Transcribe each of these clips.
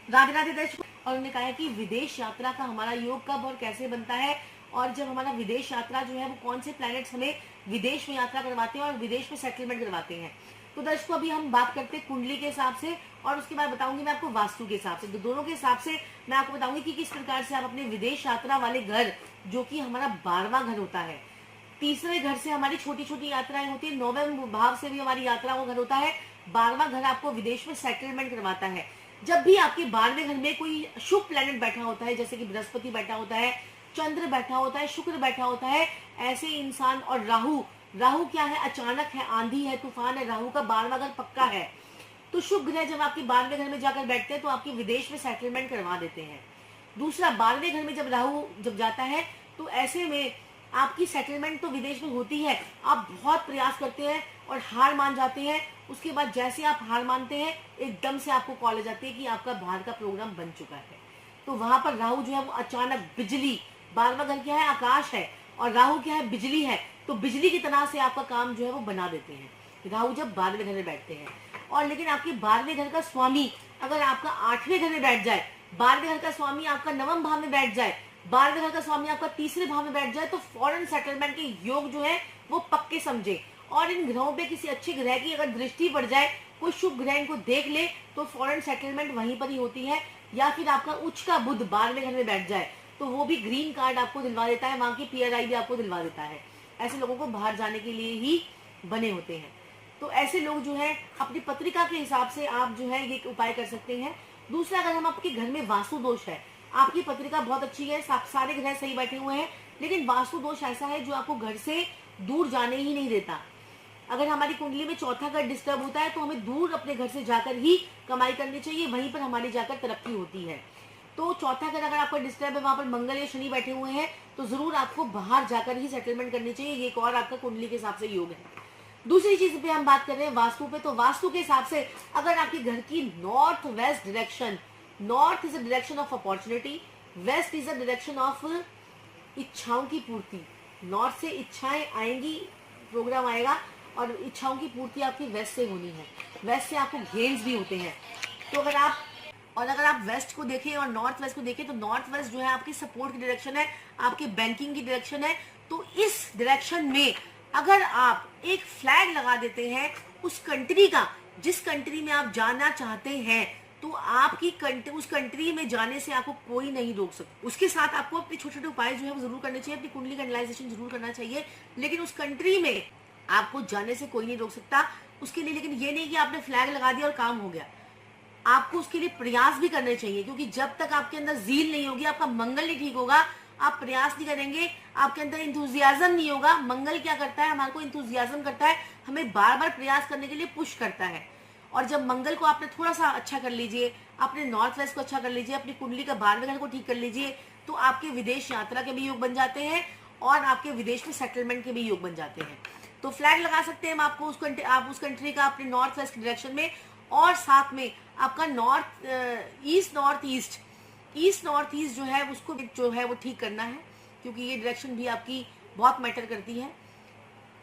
राधे राधे दर्शकों। और उन्होंने कहा है कि विदेश यात्रा का हमारा योग कब और कैसे बनता है, और जब हमारा विदेश यात्रा जो है वो कौन से प्लैनेट्स हमें विदेश में यात्रा करवाते हैं और विदेश में सेटलमेंट करवाते हैं। तो दर्शकों अभी हम बात करते हैं कुंडली के हिसाब से, और उसके बाद बताऊंगी मैं आपको वास्तु के हिसाब से। तो दोनों के हिसाब से मैं आपको बताऊंगी कि किस प्रकार से आप अपने विदेश यात्रा वाले घर, जो कि हमारा 12वां घर होता है, तीसरे घर से हमारी छोटी छोटी यात्राएं होती है, 9वें भाव से भी हमारी यात्रा का घर होता है, 12वां घर आपको विदेश में सेटलमेंट करवाता है। जब भी आपके 12वें घर में कोई शुभ प्लेनेट बैठा होता है, जैसे कि बृहस्पति बैठा होता है, चंद्र बैठा होता है, शुक्र बैठा होता है, ऐसे इंसान, और राहु, राहु क्या है, अचानक है, आंधी है, तूफान है, राहु का 12वां घर पक्का है। तो शुभ ग्रह जब आपके 12वें घर में जाकर बैठते हैं तो आपके विदेश में सेटलमेंट करवा देते हैं। दूसरा, 12वें घर में जब राहु जब जाता है तो ऐसे में आपकी सेटलमेंट तो विदेश में होती है, आप बहुत प्रयास करते हैं और हार मान जाते हैं। उसके बाद जैसे आप हार मानते हैं, एकदम से आपको कॉल आ जाती है कि आपका बाहर का प्रोग्राम बन चुका है। तो वहां पर राहु जो है वो अचानक बिजली, 12वां घर क्या है, आकाश है, और राहु क्या है, बिजली है, तो बिजली की तरह से आपका काम जो है वो बना देते हैं राहु जब 12वें घर में बैठते हैं। और लेकिन आपके 12वें घर का स्वामी अगर आपका 8वें घर में बैठ जाए, 12वें घर का स्वामी आपका 9वें भाव में बैठ जाए, 12वें घर का स्वामी आपका तीसरे भाव में बैठ जाए, तो फॉरेन सेटलमेंट के योग जो है वो पक्के समझे। और इन ग्रहों पे किसी अच्छे ग्रह की अगर दृष्टि पड़ जाए, कोई शुभ ग्रह इनको देख ले, तो फॉरेन सेटलमेंट वहीं पर ही होती है। या फिर आपका उच्च का बुध 12वें घर में बैठ जाए तो वो भी ग्रीन कार्ड आपको दिलवा देता है, वहां की PRI भी आपको दिलवा देता है। ऐसे लोगों को बाहर जाने के लिए ही बने होते हैं। तो ऐसे लोग जो है अपनी पत्रिका के हिसाब से आप जो है ये उपाय कर सकते हैं। दूसरा, अगर हम आपके घर में वास्तु दोष है, आपकी पत्रिका बहुत अच्छी है, सारे ग्रह सही बैठे हुए हैं, लेकिन वास्तु दोष ऐसा है जो आपको घर से दूर जाने ही नहीं देता। अगर हमारी कुंडली में चौथा घर डिस्टर्ब होता है तो हमें दूर अपने घर से जाकर ही कमाई करनी चाहिए, वहीं पर हमारी जाकर तरक्की होती है। तो चौथा घर अगर आपका डिस्टर्ब है, वहां पर मंगल या शनि बैठे हुए हैं, तो जरूर आपको बाहर जाकर ही सेटलमेंट करनी चाहिए। ये एक और आपका कुंडली के हिसाब से योग है। दूसरी चीज पे हम बात कर रहे हैं वास्तु पे, तो वास्तु के हिसाब से अगर आपके घर की north west direction, north is a direction of opportunity, west is a direction of इच्छाओं की पूर्ति, नॉर्थ से इच्छाएं आएंगी, प्रोग्राम आएगा, और इच्छाओं की पूर्ति आपकी वेस्ट से होनी है, वेस्ट से आपको गेन्स भी होते हैं। तो अगर आप वेस्ट को देखें और नॉर्थ वेस्ट को देखें, तो नॉर्थ वेस्ट जो है आपकी सपोर्ट की डायरेक्शन है, आपके बैंकिंग की डायरेक्शन है। तो इस डायरेक्शन में अगर आप एक फ्लैग लगा देते हैं उस कंट्री का, जिस कंट्री में आप जाना चाहते हैं, तो आपकी उस कंट्री में जाने से आपको कोई नहीं रोक सकता। उसके साथ आपको अपने छोटे छोटे उपाय जो है वो जरूर करने चाहिए, अपनी कुंडली का एनालाइजेशन जरूर करना चाहिए, लेकिन उस कंट्री में आपको जाने से कोई नहीं रोक सकता। उसके लिए लेकिन ये नहीं कि आपने फ्लैग लगा दिया और काम हो गया, आपको उसके लिए प्रयास भी करने चाहिए, क्योंकि जब तक आपके अंदर जील नहीं होगी, आपका मंगल नहीं ठीक होगा, आप प्रयास नहीं करेंगे, आपके अंदर इंथुजियाज्म नहीं होगा। मंगल क्या करता है, हमारे को इंथुजियाज्म करता है, हमें बार बार प्रयास करने के लिए पुश करता है। और जब मंगल को आपने थोड़ा सा अच्छा कर लीजिए, अपने नॉर्थ वेस्ट को अच्छा कर लीजिए, अपनी कुंडली का 12वें घर को ठीक कर लीजिए, तो आपके विदेश यात्रा के भी योग बन जाते हैं और आपके विदेश में सेटलमेंट के भी योग बन जाते हैं। तो फ्लैग लगा सकते हैं हम आपको आप उस कंट्री का अपने नॉर्थ वेस्ट डायरेक्शन में, और साथ में आपका ईस्ट नॉर्थ ईस्ट जो है उसको जो है वो ठीक करना है, क्योंकि ये डायरेक्शन भी आपकी बहुत मैटर करती है।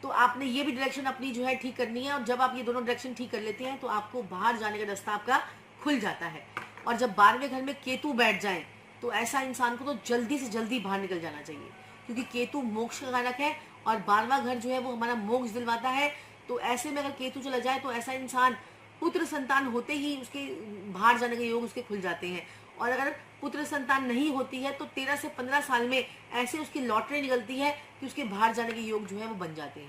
तो आपने ये भी डायरेक्शन अपनी जो है ठीक करनी है, और जब आप ये दोनों डायरेक्शन ठीक कर लेते हैं तो आपको बाहर जाने का रास्ता आपका खुल जाता है। और जब 12वें घर में केतु बैठ जाए तो ऐसा इंसान को तो जल्दी से जल्दी बाहर निकल जाना चाहिए, क्योंकि केतु मोक्ष का कारक है और 12वां घर जो है वो हमारा मोक्ष दिलवाता है। तो ऐसे में अगर केतु चला जाए तो ऐसा इंसान पुत्र संतान होते ही उसके बाहर जाने के योग उसके खुल जाते हैं। और अगर पुत्र संतान नहीं होती है तो 13 से 15 साल में ऐसे उसकी लॉटरी निकलती है कि उसके बाहर जाने के योग जो है वो बन जाते हैं।